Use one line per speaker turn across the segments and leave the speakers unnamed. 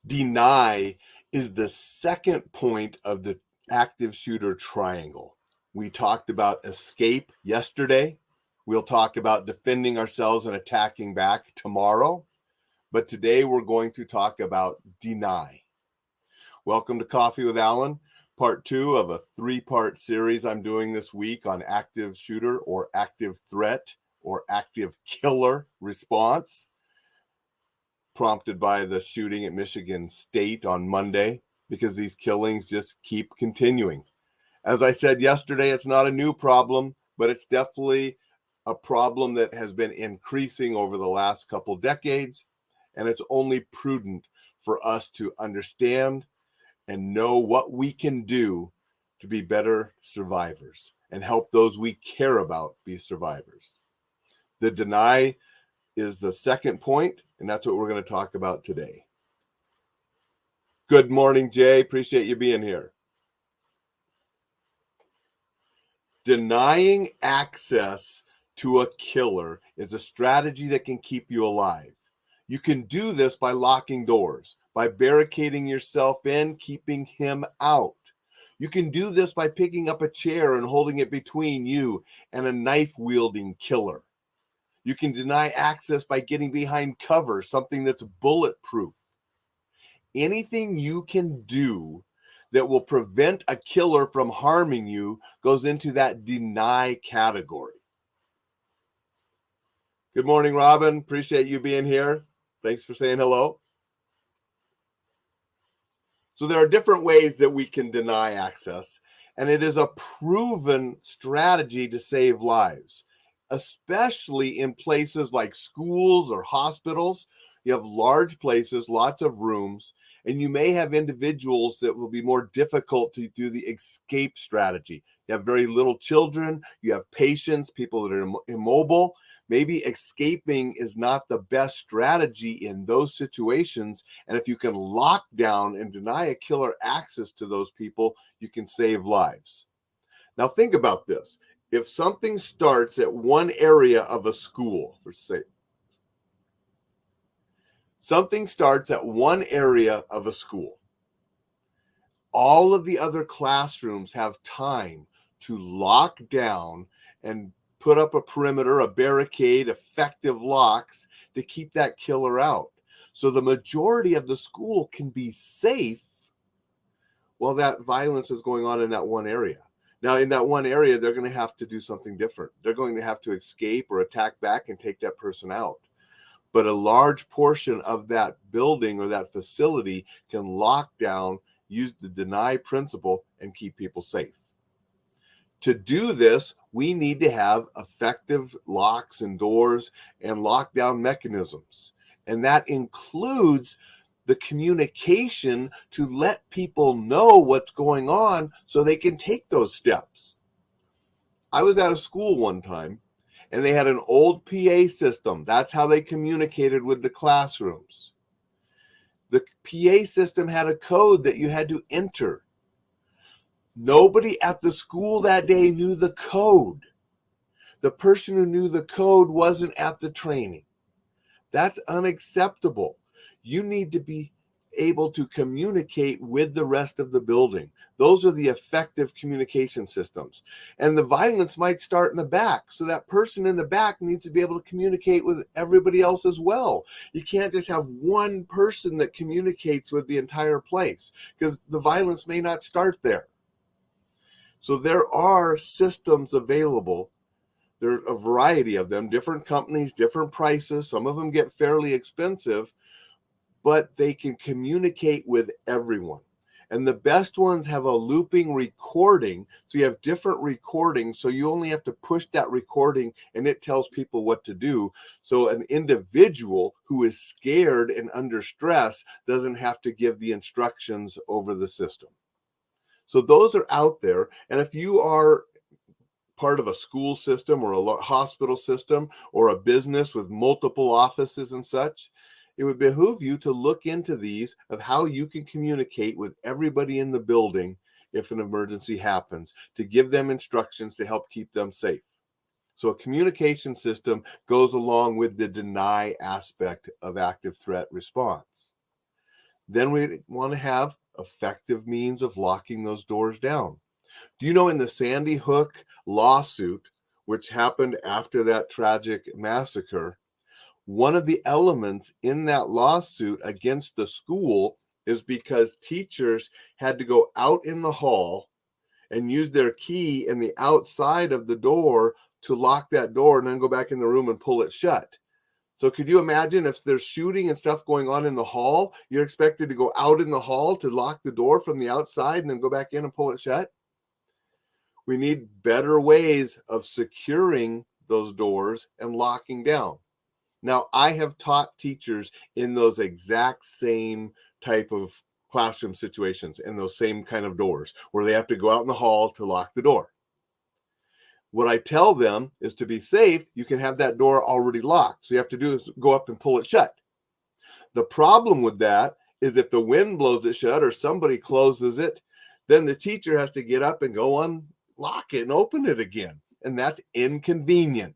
Deny is the second point of the active shooter triangle. We talked about escape yesterday. We'll talk about defending ourselves and attacking back tomorrow. But today we're going to talk about deny. Welcome to Coffee with Alain, part 2 of a 3-part series I'm doing this week on active shooter or active threat or active killer response, prompted by the shooting at Michigan State on Monday, because these killings just keep continuing. As I said yesterday, it's not a new problem, but it's definitely a problem that has been increasing over the last couple decades, and it's only prudent for us to understand and know what we can do to be better survivors and help those we care about be survivors. The deny is the second point, and that's what we're going to talk about today. Good morning, Jay. Appreciate you being here. Denying access to a killer is a strategy that can keep you alive. You can do this by locking doors, by barricading yourself in, keeping him out. You can do this by picking up a chair and holding it between you and a knife-wielding killer. You can deny access by getting behind cover, something that's bulletproof. Anything you can do that will prevent a killer from harming you goes into that deny category. Good morning, Robin. Appreciate you being here. Thanks for saying hello. So there are different ways that we can deny access, and it is a proven strategy to save lives, especially in places like schools or hospitals. You have large places, lots of rooms, and you may have individuals that will be more difficult to do the escape strategy. You have very little children, you have patients, people that are immobile. Maybe escaping is not the best strategy in those situations. And if you can lock down and deny a killer access to those people, you can save lives. Now think about this. If something starts at one area of a school, something starts at one area of a school, all of the other classrooms have time to lock down and put up a perimeter, a barricade, effective locks to keep that killer out. So the majority of the school can be safe while that violence is going on in that one area. Now, in that one area, they're going to have to do something different. They're going to have to escape or attack back and take that person out. But a large portion of that building or that facility can lock down, use the deny principle, and keep people safe. To do this, we need to have effective locks and doors and lockdown mechanisms. And that includes the communication to let people know what's going on so they can take those steps. I was at a school one time, and they had an old PA system. That's how they communicated with the classrooms. The PA system had a code that you had to enter. Nobody at the school that day knew the code. The person who knew the code wasn't at the training. That's unacceptable. You need to be able to communicate with the rest of the building. Those are the effective communication systems. And the violence might start in the back. So that person in the back needs to be able to communicate with everybody else as well. You can't just have one person that communicates with the entire place, because the violence may not start there. So there are systems available. There are a variety of them, different companies, different prices. Some of them get fairly expensive, but they can communicate with everyone. And the best ones have a looping recording. So you have different recordings. So you only have to push that recording and it tells people what to do. So an individual who is scared and under stress doesn't have to give the instructions over the system. So those are out there. And if you are part of a school system or a hospital system or a business with multiple offices and such, it would behoove you to look into these of how you can communicate with everybody in the building if an emergency happens, to give them instructions to help keep them safe. So a communication system goes along with the deny aspect of active threat response. Then we want to have effective means of locking those doors down. Do you know in the Sandy Hook lawsuit, which happened after that tragic massacre, one of the elements in that lawsuit against the school is because teachers had to go out in the hall and use their key in the outside of the door to lock that door and then go back in the room and pull it shut. So could you imagine if there's shooting and stuff going on in the hall, you're expected to go out in the hall to lock the door from the outside and then go back in and pull it shut? We need better ways of securing those doors and locking down. Now, I have taught teachers in those exact same type of classroom situations, in those same kind of doors, where they have to go out in the hall to lock the door. What I tell them is, to be safe, you can have that door already locked. So you have to do is go up and pull it shut. The problem with that is if the wind blows it shut or somebody closes it, then the teacher has to get up and go unlock it and open it again. And that's inconvenient.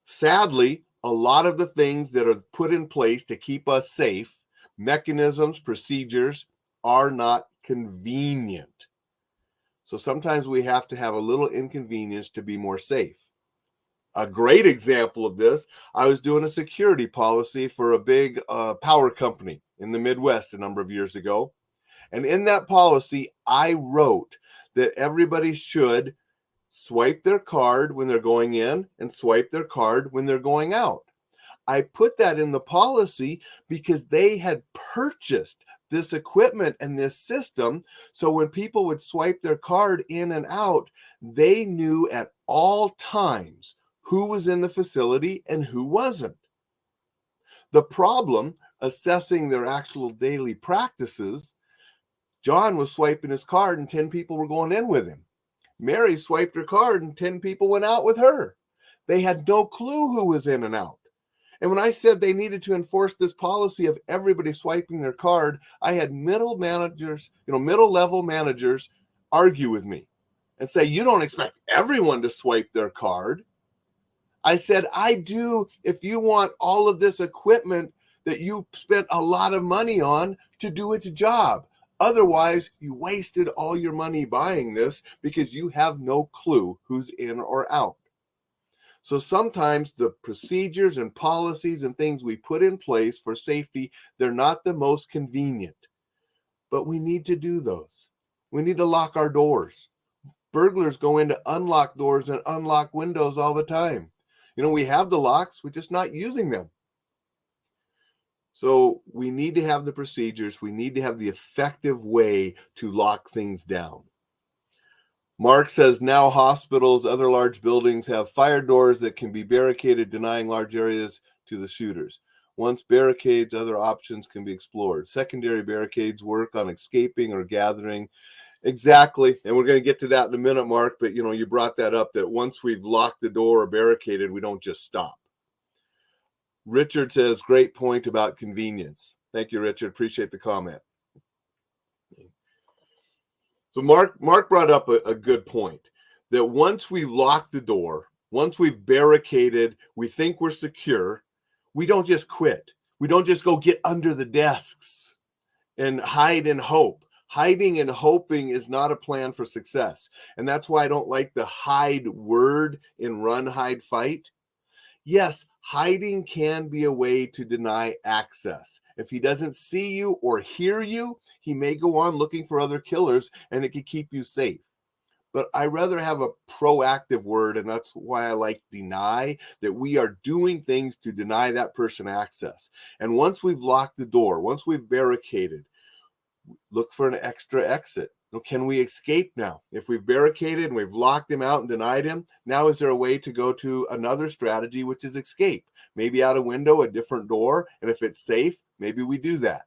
Sadly, a lot of the things that are put in place to keep us safe, mechanisms, procedures, are not convenient. So sometimes we have to have a little inconvenience to be more safe. A great example of this, I was doing a security policy for a big power company in the Midwest a number of years ago. And in that policy, I wrote that everybody should swipe their card when they're going in and swipe their card when they're going out. I put that in the policy because they had purchased this equipment and this system. So when people would swipe their card in and out, they knew at all times who was in the facility and who wasn't. The problem, assessing their actual daily practices, John was swiping his card and 10 people were going in with him. Mary swiped her card and 10 people went out with her. They had no clue who was in and out. And when I said they needed to enforce this policy of everybody swiping their card, I had middle level managers argue with me and say, you don't expect everyone to swipe their card. I said, I do, if you want all of this equipment that you spent a lot of money on to do its job. Otherwise, you wasted all your money buying this because you have no clue who's in or out. So sometimes the procedures and policies and things we put in place for safety, they're not the most convenient, but we need to do those. We need to lock our doors. Burglars go in to unlock doors and unlock windows all the time. We have the locks, we're just not using them. So we need to have the procedures. We need to have the effective way to lock things down. Mark says now hospitals, other large buildings have fire doors that can be barricaded, denying large areas to the shooters. Once barricades, other options can be explored. Secondary barricades work on escaping or gathering. Exactly. And we're going to get to that in a minute, Mark. But, you brought that up, that once we've locked the door or barricaded, we don't just stop. Richard says, great point about convenience. Thank you, Richard. Appreciate the comment. So Mark brought up a good point, that once we've locked the door, once we've barricaded, we think we're secure, we don't just quit. We don't just go get under the desks and hide and hope. Hiding and hoping is not a plan for success. And that's why I don't like the hide word in run, hide, fight. Yes, hiding can be a way to deny access. If he doesn't see you or hear you, he may go on looking for other killers, and it can keep you safe. But I rather have a proactive word, and that's why I like deny, that we are doing things to deny that person access. And once we've locked the door, once we've barricaded, look for an extra exit. So can we escape now? If we've barricaded and we've locked him out and denied him, now is there a way to go to another strategy, which is escape? Maybe out a window, a different door, and if it's safe, maybe we do that.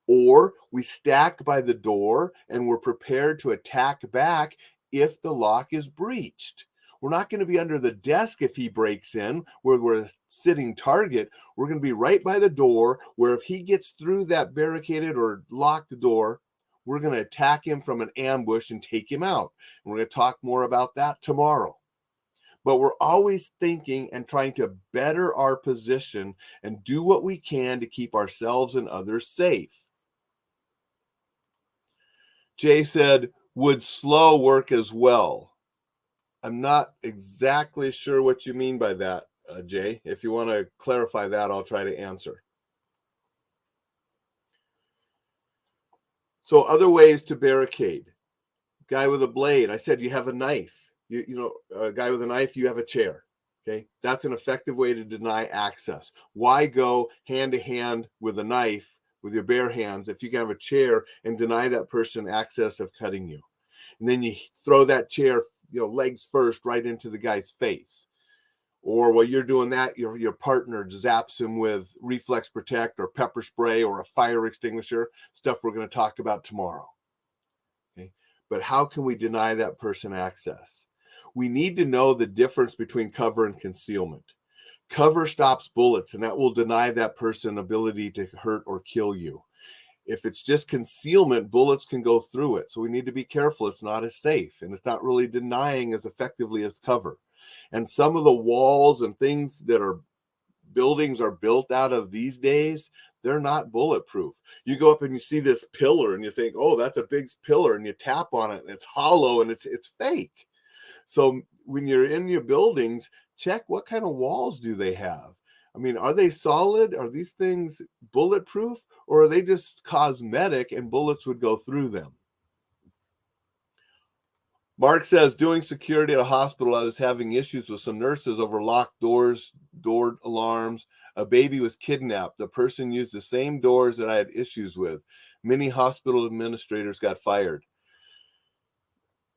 Or we stack by the door and we're prepared to attack back if the lock is breached. We're not going to be under the desk if he breaks in, where we're a sitting target. We're going to be right by the door, where if he gets through that barricaded or locked door, we're going to attack him from an ambush and take him out. And we're going to talk more about that tomorrow. but we're always thinking and trying to better our position and do what we can to keep ourselves and others safe. Jay said, would slow work as well? I'm not exactly sure what you mean by that, Jay. If you want to clarify that, I'll try to answer. So other ways to barricade. Guy with a blade. I said you have a knife. You know, a guy with a knife, you have a chair. Okay, that's an effective way to deny access. Why go hand to hand with a knife with your bare hands if you can have a chair and deny that person access of cutting you? And then you throw that chair, legs first, right into the guy's face. Or while you're doing that, your partner zaps him with Reflex Protect or pepper spray or a fire extinguisher, stuff we're going to talk about tomorrow. Okay? But how can we deny that person access? We need to know the difference between cover and concealment. Cover stops bullets, and that will deny that person ability to hurt or kill you. If it's just concealment, bullets can go through it. So we need to be careful. It's not as safe, and it's not really denying as effectively as cover. And some of the walls and things that are buildings are built out of these days, they're not bulletproof. You go up and you see this pillar and you think, oh, that's a big pillar, and you tap on it and it's hollow and it's fake. So when you're in your buildings, check what kind of walls do they have. I mean, are they solid? Are these things bulletproof, or are they just cosmetic and bullets would go through them? Mark says, doing security at a hospital, I was having issues with some nurses over locked doors, door alarms. A baby was kidnapped. The person used the same doors that I had issues with. Many hospital administrators got fired.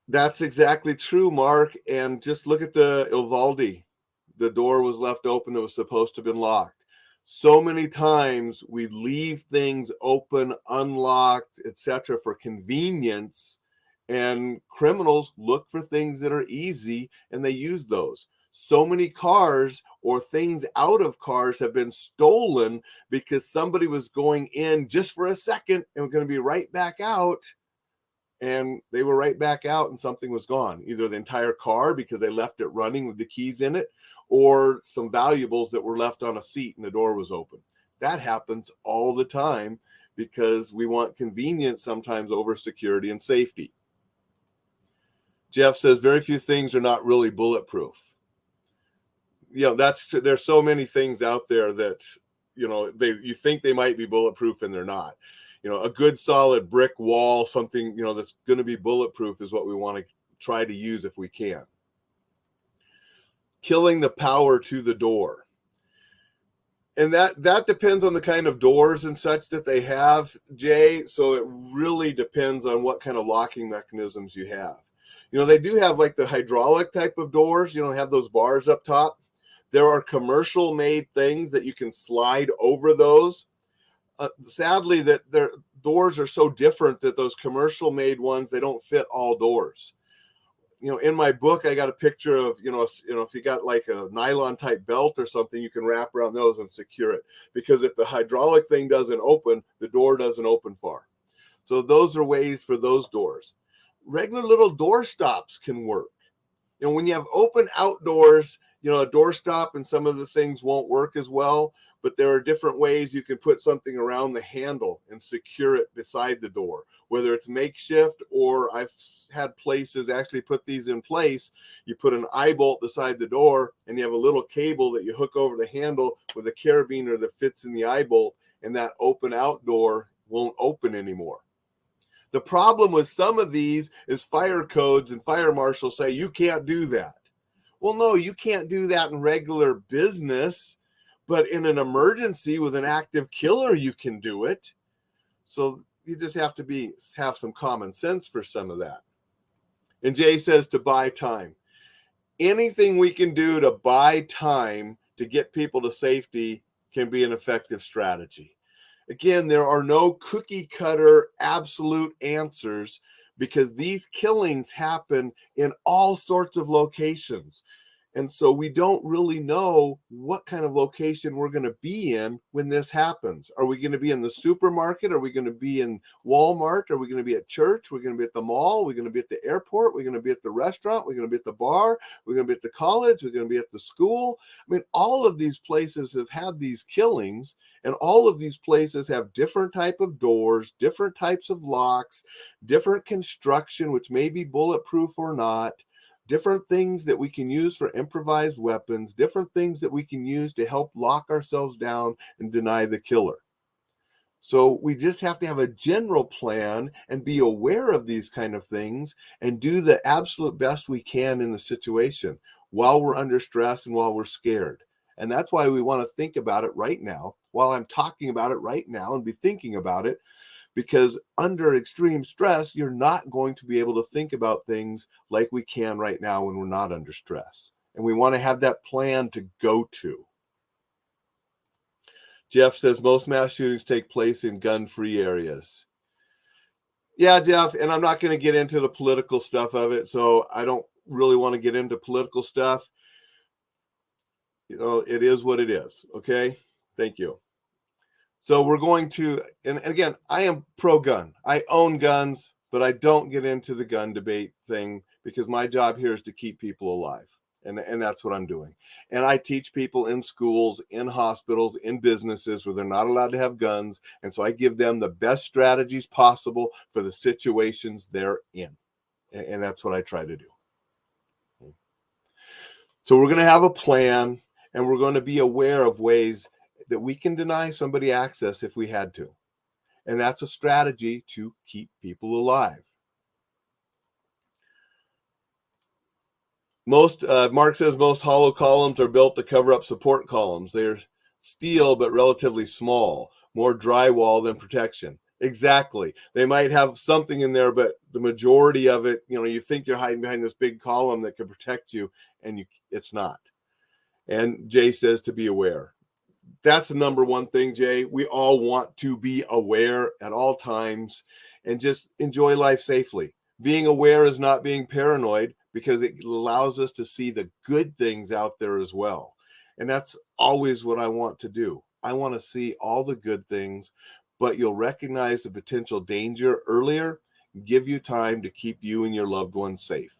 That's exactly true, Mark. And just look at the Uvalde. The door was left open. It was supposed to have been locked. So many times we leave things open, unlocked, etc., for convenience. And criminals look for things that are easy and they use those. So many cars or things out of cars have been stolen because somebody was going in just for a second and was going to be right back out. And they were right back out and something was gone. Either the entire car because they left it running with the keys in it, or some valuables that were left on a seat and the door was open. That happens all the time because we want convenience sometimes over security and safety. Jeff says very few things are not really bulletproof. There's so many things out there that you think they might be bulletproof and they're not. A good solid brick wall, something that's going to be bulletproof is what we want to try to use if we can. Killing the power to the door. And that depends on the kind of doors and such that they have, Jay. So it really depends on what kind of locking mechanisms you have. They do have like the hydraulic type of doors, have those bars up top. There are commercial made things that you can slide over those. Sadly, that their doors are so different that those commercial made ones, they don't fit all doors. In my book, I got a picture of, if you got like a nylon type belt or something, you can wrap around those and secure it. Because if the hydraulic thing doesn't open, the door doesn't open far. So those are ways for those doors. Regular little door stops can work. When you have open outdoors, a door stop and some of the things won't work as well, but there are different ways you can put something around the handle and secure it beside the door, whether it's makeshift or I've had places actually put these in place. You put an eye bolt beside the door and you have a little cable that you hook over the handle with a carabiner that fits in the eye bolt, and that open outdoor won't open anymore. The problem with some of these is fire codes and fire marshals say you can't do that. Well, no, you can't do that in regular business, but in an emergency with an active killer, you can do it. So you just have to have some common sense for some of that. And Jay says to buy time. Anything we can do to buy time to get people to safety can be an effective strategy. Again, there are no cookie cutter absolute answers because these killings happen in all sorts of locations. And so we don't really know what kind of location we're going to be in when this happens. Are we going to be in the supermarket? Are we going to be in Walmart? Are we going to be at church? We're going to be at the mall? We're going to be at the airport? We're going to be at the restaurant? We're going to be at the bar? We're going to be at the college? We're going to be at the school? I mean, all of these places have had these killings, and all of these places have different type of doors, different types of locks, different construction, which may be bulletproof or not, different things that we can use for improvised weapons, different things that we can use to help lock ourselves down and deny the killer. So we just have to have a general plan and be aware of these kind of things and do the absolute best we can in the situation while we're under stress and while we're scared. And that's why we want to think about it right now, while I'm talking about it right now, and be thinking about it, because under extreme stress, you're not going to be able to think about things like we can right now when we're not under stress. And we want to have that plan to go to. Jeff says most mass shootings take place in gun-free areas. Yeah, Jeff, and I'm not going to get into the political stuff of it, so I don't really want to get into political stuff. You know, it is what it is, okay? Thank you. So we're going to, and again, I am pro-gun. I own guns, but I don't get into the gun debate thing because my job here is to keep people alive. And that's what I'm doing. And I teach people in schools, in hospitals, in businesses where they're not allowed to have guns. And so I give them the best strategies possible for the situations they're in. And that's what I try to do. So we're going to have a plan, and we're going to be aware of ways that we can deny somebody access if we had to. And that's a strategy to keep people alive. Mark says most hollow columns are built to cover up support columns. They're steel, but relatively small, more drywall than protection. Exactly. They might have something in there, but the majority of it, you think you're hiding behind this big column that could protect you, and it's not. And Jay says to be aware. That's the number one thing, Jay. We all want to be aware at all times and just enjoy life safely. Being aware is not being paranoid, because it allows us to see the good things out there as well. And that's always what I want to do. I want to see all the good things, but you'll recognize the potential danger earlier, give you time to keep you and your loved ones safe.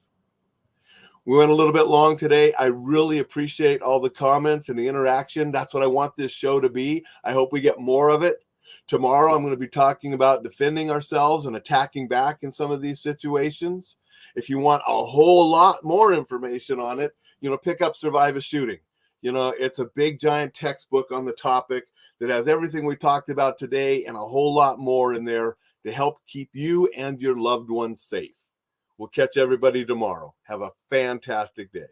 We went a little bit long today. I really appreciate all the comments and the interaction. That's what I want this show to be. I hope we get more of it. Tomorrow, I'm going to be talking about defending ourselves and attacking back in some of these situations. If you want a whole lot more information on it, pick up Survive a Shooting. It's a big, giant textbook on the topic that has everything we talked about today and a whole lot more in there to help keep you and your loved ones safe. We'll catch everybody tomorrow. Have a fantastic day.